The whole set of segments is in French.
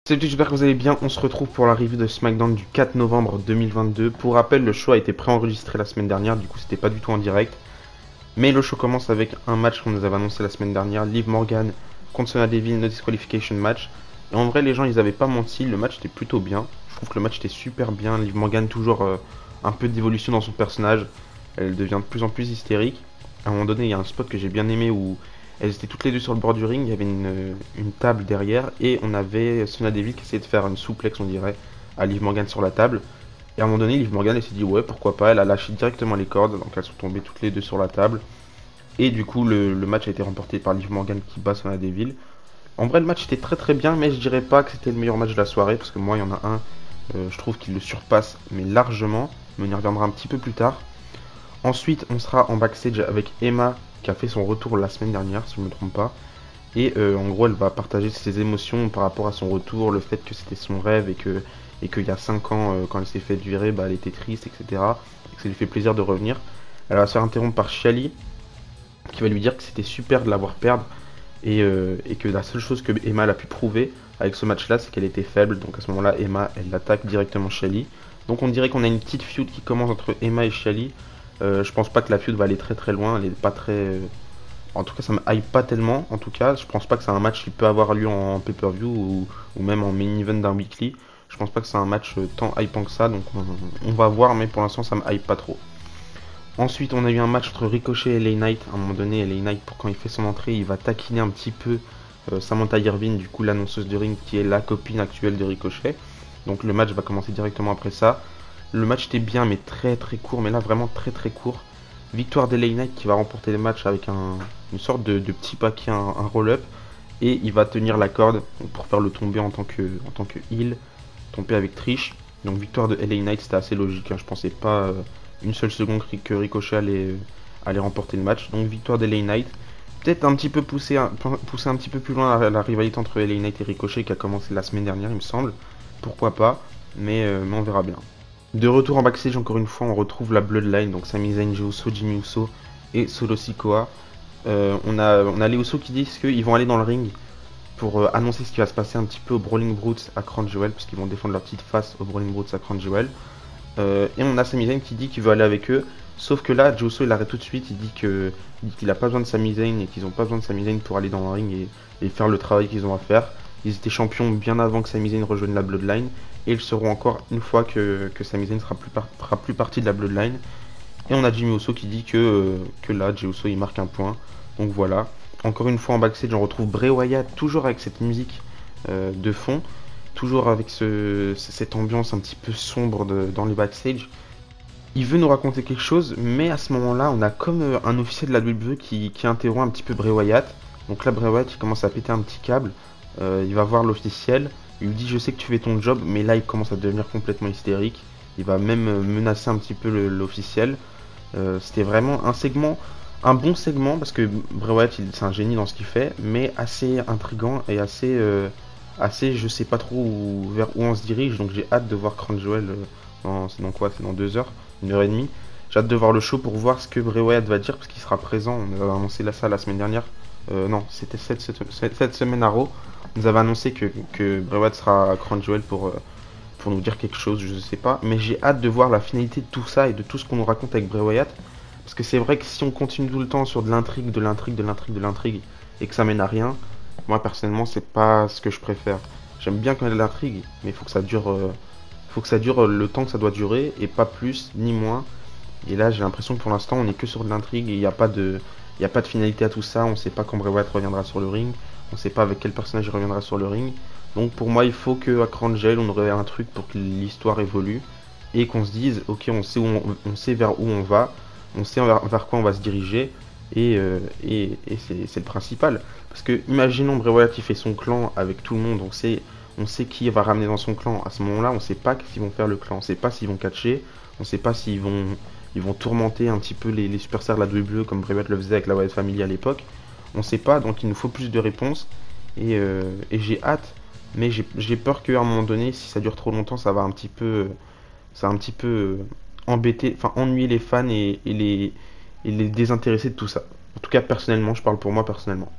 Salut, j'espère que vous allez bien. On se retrouve pour la review de SmackDown du 4 novembre 2022. Pour rappel, le show a été préenregistré la semaine dernière, du coup c'était pas du tout en direct. Mais le show commence avec un match qu'on nous avait annoncé la semaine dernière, Liv Morgan contre Sonya Deville, no disqualification match. Et en vrai, les gens ils avaient pas menti, le match était plutôt bien. Je trouve que le match était super bien. Liv Morgan toujours un peu d'évolution dans son personnage. Elle devient de plus en plus hystérique. À un moment donné, il y a un spot que j'ai bien aimé où elles étaient toutes les deux sur le bord du ring, il y avait une table derrière et on avait Sonya Deville qui essayait de faire une souplex, on dirait, à Liv Morgan sur la table. Et à un moment donné, Liv Morgan elle s'est dit ouais, pourquoi pas, elle a lâché directement les cordes, donc elles sont tombées toutes les deux sur la table. Et du coup, le match a été remporté par Liv Morgan qui bat Sonya Deville. En vrai, le match était très très bien, mais je dirais pas que c'était le meilleur match de la soirée, parce que moi, il y en a un, je trouve qu'il le surpasse, mais largement, mais on y reviendra un petit peu plus tard. Ensuite, on sera en backstage avec Emma, qui a fait son retour la semaine dernière, si je ne me trompe pas. Et en gros, elle va partager ses émotions par rapport à son retour, le fait que c'était son rêve et qu'il y a 5 ans, quand elle s'est fait virer, bah, elle était triste, etc. Et que ça lui fait plaisir de revenir. Elle va se faire interrompre par Shali, qui va lui dire que c'était super de l'avoir perdre et que la seule chose que Emma elle a pu prouver avec ce match-là, c'est qu'elle était faible. Donc à ce moment-là, Emma, elle attaque directement Shali. Donc on dirait qu'on a une petite feud qui commence entre Emma et Shali. Je pense pas que la feud va aller très très loin. Elle est pas très. En tout cas, ça me hype pas tellement. En tout cas, je pense pas que c'est un match qui peut avoir lieu en pay-per-view ou même en main event d'un weekly. Je pense pas que c'est un match tant hypant que ça. Donc on va voir, mais pour l'instant, ça me hype pas trop. Ensuite, on a eu un match entre Ricochet et LA Knight. À un moment donné, LA Knight, pour quand il fait son entrée, il va taquiner un petit peu Samantha Irvine, du coup l'annonceuse de ring, qui est la copine actuelle de Ricochet. Donc le match va commencer directement après ça. Le match était bien, mais très très court, mais là vraiment très très court. Victoire de LA Knight qui va remporter le match avec une sorte de petit paquet, un roll-up. Et il va tenir la corde pour faire le tomber en tant que heel, tomber avec Trish. Donc victoire de LA Knight, c'était assez logique, hein. Je pensais pas une seule seconde que Ricochet allait remporter le match. Donc victoire de LA Knight. Peut-être un petit peu pousser un petit peu plus loin la rivalité entre LA Knight et Ricochet qui a commencé la semaine dernière, il me semble. Pourquoi pas, mais on verra bien. De retour en backstage, encore une fois, on retrouve la Bloodline, donc Sami Zayn, Jey Uso, Jimmy Uso et Solo Sikoa. On a les Uso qui disent qu'ils vont aller dans le ring pour annoncer ce qui va se passer un petit peu au Brawling Brutes à Crown Jewel, parce qu'ils vont défendre leur petite face au Brawling Brutes à Crown Jewel. Et on a Sami Zayn qui dit qu'il veut aller avec eux, sauf que là, Jey Uso il arrête tout de suite, il dit qu'il a pas besoin de Sami Zayn et qu'ils ont pas besoin de Sami Zayn pour aller dans le ring et faire le travail qu'ils ont à faire. Ils étaient champions bien avant que Sami Zayn rejoigne la Bloodline, et ils seront encore une fois que Sami Zayn fera plus partie de la Bloodline. Et on a Jimmy Uso qui dit que là, Jey Uso il marque un point. Donc voilà. Encore une fois en backstage, on retrouve Bray Wyatt toujours avec cette musique de fond, toujours avec cette ambiance un petit peu sombre dans les backstage. Il veut nous raconter quelque chose, mais à ce moment-là, on a comme un officier de la WWE qui interrompt un petit peu Bray Wyatt. Donc là, Bray Wyatt il commence à péter un petit câble. Il va voir l'officiel. Il lui dit je sais que tu fais ton job, mais là il commence à devenir complètement hystérique. Il va même menacer un petit peu l'officiel. C'était vraiment un bon segment parce que Bray Wyatt c'est un génie dans ce qu'il fait, mais assez intriguant et assez je sais pas trop vers où on se dirige. Donc j'ai hâte de voir Crown Jewel. C'est dans quoi? C'est dans 2 heures, 1 heure et demie. J'ai hâte de voir le show pour voir ce que Bray Wyatt va dire parce qu'il sera présent. On a annoncé ça la semaine dernière. Non, c'était cette semaine à Raw. On nous avait annoncé que Bray Wyatt sera à Crown Jewel pour nous dire quelque chose, je sais pas. Mais j'ai hâte de voir la finalité de tout ça et de tout ce qu'on nous raconte avec Bray Wyatt. Parce que c'est vrai que si on continue tout le temps sur de l'intrigue, de l'intrigue, de l'intrigue, de l'intrigue, et que ça mène à rien, moi personnellement c'est pas ce que je préfère. J'aime bien quand il y a de l'intrigue, mais il faut que ça dure le temps que ça doit durer, et pas plus ni moins. Et là j'ai l'impression que pour l'instant on est que sur de l'intrigue et il y a pas de finalité à tout ça. On sait pas quand Bray Wyatt reviendra sur le ring, on sait pas avec quel personnage il reviendra sur le ring. Donc pour moi il faut qu'à Crown Jewel on aurait un truc pour que l'histoire évolue et qu'on se dise ok on sait vers où on va, on sait vers quoi on va se diriger et c'est le principal. Parce que imaginons Bray Wyatt qui fait son clan avec tout le monde, on sait qui va ramener dans son clan. À ce moment-là, on sait pas qu'est-ce qu'ils vont faire le clan, on sait pas s'ils vont catcher, on sait pas ils vont tourmenter un petit peu les superstars de la WWE comme Bray Wyatt le faisait avec la Wyatt Family à l'époque. On sait pas, donc il nous faut plus de réponses et j'ai hâte, mais j'ai peur qu'à un moment donné, si ça dure trop longtemps, ça va un petit peu embêter, enfin ennuyer les fans et les désintéresser de tout ça. En tout cas, personnellement, je parle pour moi personnellement.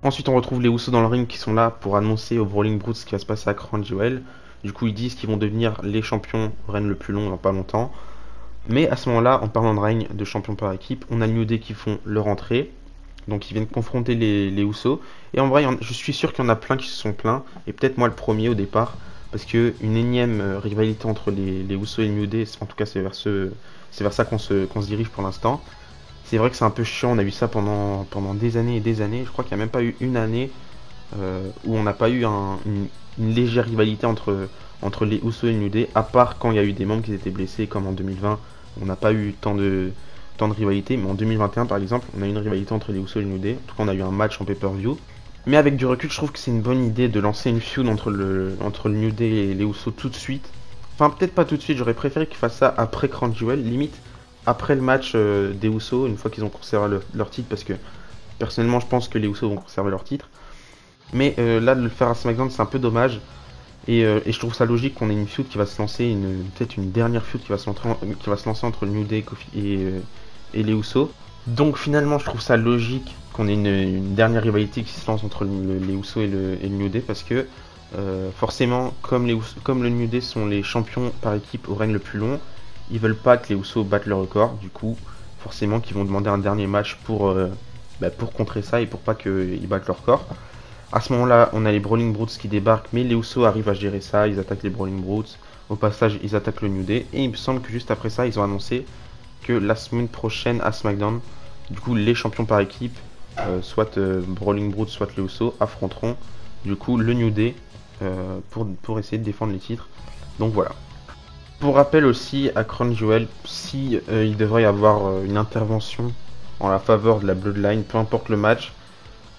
Ensuite, on retrouve les Usos dans le ring qui sont là pour annoncer aux Brawling Brutes ce qui va se passer à Crown Jewel. Du coup, ils disent qu'ils vont devenir les champions au règne le plus long dans pas longtemps. Mais à ce moment-là, en parlant de règne de champion par équipe, on a le New Day qui font leur entrée. Donc ils viennent confronter les Usos. Et en vrai, je suis sûr qu'il y en a plein qui se sont plaints. Et peut-être moi le premier au départ. Parce que une énième rivalité entre les Usos et le New Day, en tout cas c'est vers ça qu'on se dirige pour l'instant. C'est vrai que c'est un peu chiant, on a vu ça pendant des années et des années. Je crois qu'il n'y a même pas eu une année où on n'a pas eu une légère rivalité entre les Usos et le New Day, à part quand il y a eu des membres qui étaient blessés, comme en 2020. On n'a pas eu tant de rivalité, mais en 2021 par exemple, on a eu une rivalité entre les Usos et le New Day. En tout cas, on a eu un match en pay-per-view. Mais avec du recul, je trouve que c'est une bonne idée de lancer une feud entre le New Day et les Usos tout de suite. Enfin, peut-être pas tout de suite, j'aurais préféré qu'ils fassent ça après Crown Jewel, limite après le match des Usos, une fois qu'ils ont conservé leur titre, parce que personnellement, je pense que les Usos vont conserver leur titre. Mais là, de le faire à SmackDown, c'est un peu dommage. Et je trouve ça logique qu'on ait une feud qui va se lancer, peut-être une dernière feud qui va se lancer entre le New Day et les Usos. Donc finalement, je trouve ça logique qu'on ait une dernière rivalité qui se lance entre les Usos et le New Day, parce que forcément, comme le New Day sont les champions par équipe au règne le plus long, ils veulent pas que les Usos battent le record. Du coup, forcément, qu'ils vont demander un dernier match pour contrer ça et pour pas qu'ils battent le record. À ce moment-là, on a les Brawling Brutes qui débarquent, mais les Usos arrivent à gérer ça, ils attaquent les Brawling Brutes. Au passage, ils attaquent le New Day, et il me semble que juste après ça, ils ont annoncé que la semaine prochaine à SmackDown, du coup, les champions par équipe, soit Brawling Brutes, soit les Usos, affronteront du coup le New Day pour essayer de défendre les titres. Donc voilà. Pour rappel aussi, à Crown Jewel, si il devrait y avoir une intervention en la faveur de la Bloodline, peu importe le match,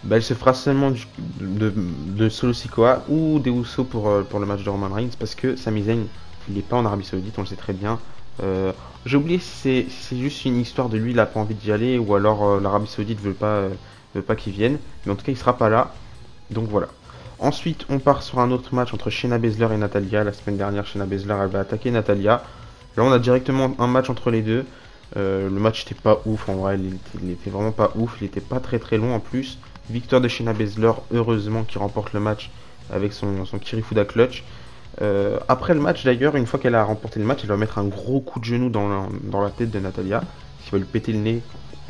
elle se fera seulement de Solo Sikoa ou des Usos pour le match de Roman Reigns, parce que Sami Zayn, il n'est pas en Arabie Saoudite, on le sait très bien. J'ai oublié si c'est juste une histoire de lui, il a pas envie d'y aller, ou alors l'Arabie Saoudite veut pas qu'il vienne, mais en tout cas il sera pas là, donc voilà. Ensuite, on part sur un autre match entre Shayna Baszler et Natalya. La semaine dernière, Shayna Baszler elle va attaquer Natalya. Là, on a directement un match entre les deux. Le match n'était pas ouf, en vrai, il était vraiment pas ouf, il était pas très très long en plus. Victoire de Shayna Baszler, heureusement, qui remporte le match avec son Kirifuda clutch. Après le match d'ailleurs, une fois qu'elle a remporté le match, elle va mettre un gros coup de genou dans la tête de Natalya, qui va lui péter le nez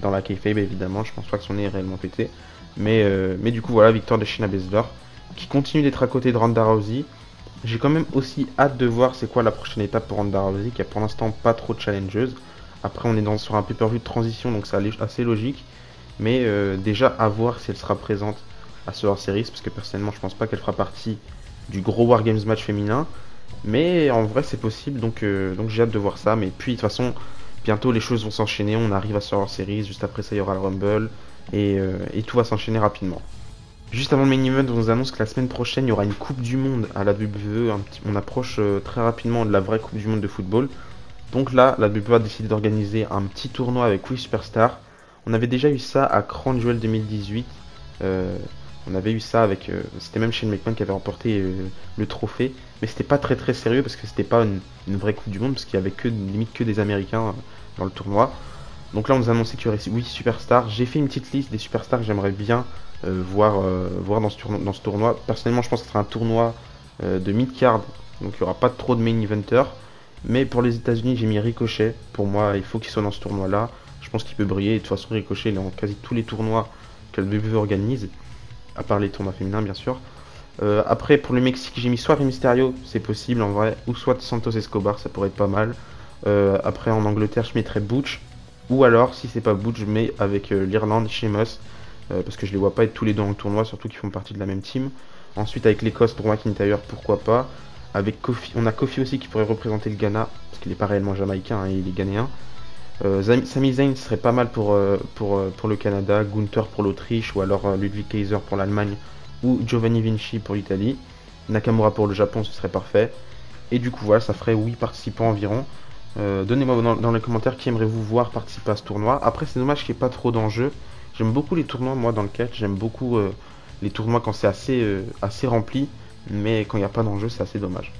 dans la kayfabe évidemment. Je pense pas que son nez est réellement pété, mais du coup voilà, victoire de Shayna Baszler, qui continue d'être à côté de Ronda Rousey. J'ai quand même aussi hâte de voir c'est quoi la prochaine étape pour Ronda Rousey, qui a pour l'instant pas trop de challengeuse. Après on est sur un pay-per-view de transition, donc c'est assez logique, mais déjà à voir si elle sera présente à ce hors-série, parce que personnellement je pense pas qu'elle fera partie du gros Wargames match féminin, mais en vrai c'est possible, donc j'ai hâte de voir ça. Mais puis de toute façon, bientôt les choses vont s'enchaîner, on arrive à ce hors-série, juste après ça il y aura le Rumble, et tout va s'enchaîner rapidement. Juste avant le main event, on nous annonce que la semaine prochaine il y aura une Coupe du Monde à la WWE, on approche très rapidement de la vraie Coupe du Monde de football. Donc là, la WWE a décidé d'organiser un petit tournoi avec 8 superstars. On avait déjà eu ça à Crown Jewel 2018. On avait eu ça avec... c'était même Shane McMahon qui avait remporté le trophée. Mais c'était pas très très sérieux parce que c'était pas une vraie Coupe du Monde, parce qu'il y avait limite que des Américains dans le tournoi. Donc là on nous a annoncé qu'il y aurait 8 superstars. J'ai fait une petite liste des superstars que j'aimerais bien voir dans ce tournoi. Personnellement je pense que ce sera un tournoi de mid-card. Donc il n'y aura pas trop de main eventers. Mais pour les États-Unis, j'ai mis Ricochet. Pour moi, il faut qu'il soit dans ce tournoi-là. Je pense qu'il peut briller. Et de toute façon, Ricochet, il est en quasi tous les tournois que le WWE organise, à part les tournois féminins, bien sûr. Après, pour le Mexique, j'ai mis soit Rey Mysterio, c'est possible en vrai, ou soit Santos Escobar, ça pourrait être pas mal. Après, en Angleterre, je mettrais Butch. Ou alors, si c'est pas Butch, je mets avec l'Irlande, Sheamus. Parce que je les vois pas être tous les deux dans le tournoi, surtout qu'ils font partie de la même team. Ensuite, avec l'Écosse, Drew McIntyre, pourquoi pas. Avec Kofi, on a Kofi aussi qui pourrait représenter le Ghana, parce qu'il n'est pas réellement jamaïcain, hein, il est ghanéen. Sami Zayn serait pas mal pour le Canada, Gunther pour l'Autriche, ou alors Ludwig Kaiser pour l'Allemagne, ou Giovanni Vinci pour l'Italie. Nakamura pour le Japon, ce serait parfait. Et du coup, voilà, ça ferait 8 participants environ. Donnez-moi dans les commentaires qui aimerez-vous voir participer à ce tournoi. Après, c'est dommage qu'il n'y ait pas trop d'enjeux. J'aime beaucoup les tournois, moi, dans le catch. J'aime beaucoup les tournois quand c'est assez rempli. Mais quand il n'y a pas d'enjeu, c'est assez dommage.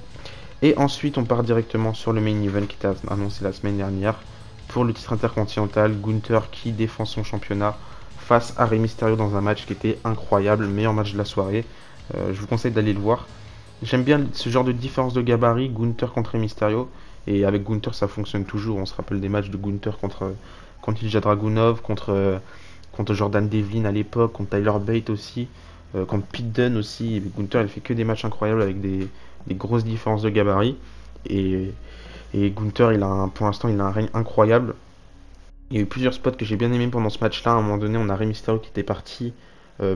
Et ensuite, on part directement sur le main event qui était annoncé la semaine dernière. Pour le titre intercontinental, Gunther qui défend son championnat face à Rey Mysterio dans un match qui était incroyable, meilleur match de la soirée. Je vous conseille d'aller le voir. J'aime bien ce genre de différence de gabarit, Gunther contre Rey Mysterio. Et avec Gunther, ça fonctionne toujours. On se rappelle des matchs de Gunther contre Ilja Dragunov, contre Jordan Devlin à l'époque, contre Tyler Bate aussi, contre Pete Dunne aussi. Et Gunther, il fait que des matchs incroyables avec des grosses différences de gabarit. Et Gunther, pour l'instant, il a un règne incroyable. Il y a eu plusieurs spots que j'ai bien aimé pendant ce match-là. À un moment donné, on a Rey Mysterio qui était parti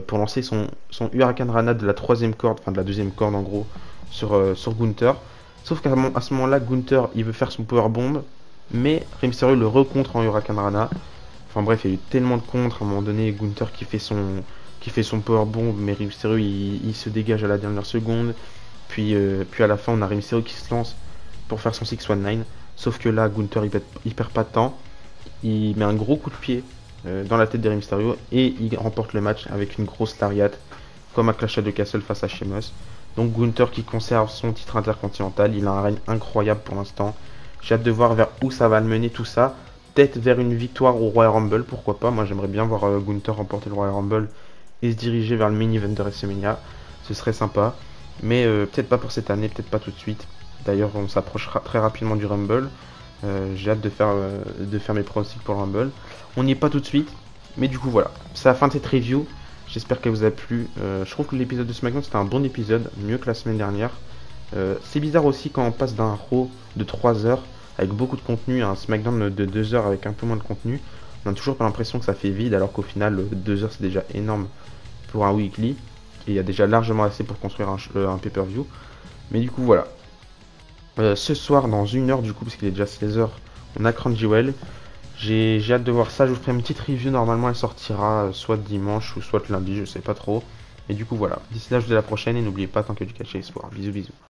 pour lancer son Hurricane Rana de la troisième corde, enfin de la deuxième corde en gros, sur Gunther. Sauf qu'à ce moment-là, Gunther, il veut faire son powerbomb, mais Rey Mysterio le recontre en Hurricane Rana. Enfin bref, il y a eu tellement de contres. À un moment donné, Gunther qui fait son powerbomb, mais Rey Mysterio, il se dégage à la dernière seconde. Puis à la fin, on a Rey Mysterio qui se lance pour faire son 619. Sauf que là, Gunther, il perd pas de temps. Il met un gros coup de pied dans la tête de Rey Mysterio et il remporte le match avec une grosse lariat, comme à Clash of the Castle face à Sheamus. Donc Gunther qui conserve son titre intercontinental, il a un règne incroyable pour l'instant. J'ai hâte de voir vers où ça va le mener tout ça. Peut-être vers une victoire au Royal Rumble, pourquoi pas. Moi j'aimerais bien voir Gunther remporter le Royal Rumble et se diriger vers le main event de WrestleMania. Ce serait sympa. Mais peut-être pas pour cette année, peut-être pas tout de suite. D'ailleurs on s'approchera très rapidement du Rumble. J'ai hâte de faire mes pronostics pour le Rumble. On n'y est pas tout de suite. Mais du coup voilà, c'est la fin de cette review. J'espère qu'elle vous a plu. Je trouve que l'épisode de SmackDown c'était un bon épisode, mieux que la semaine dernière. C'est bizarre aussi quand on passe d'un Raw de 3 heures avec beaucoup de contenu à un SmackDown de 2 heures avec un peu moins de contenu. On a toujours pas l'impression que ça fait vide alors qu'au final 2 heures c'est déjà énorme pour un weekly. Et il y a déjà largement assez pour construire un pay-per-view. Mais du coup voilà. Ce soir dans 1 heure du coup parce qu'il est déjà 16 h, on a Crunchyroll. J'ai hâte de voir ça, je vous ferai une petite review, normalement elle sortira soit dimanche ou soit lundi, je sais pas trop. Et du coup voilà, d'ici là je vous dis à la prochaine et n'oubliez pas tant que du catch et espoir. Bisous bisous.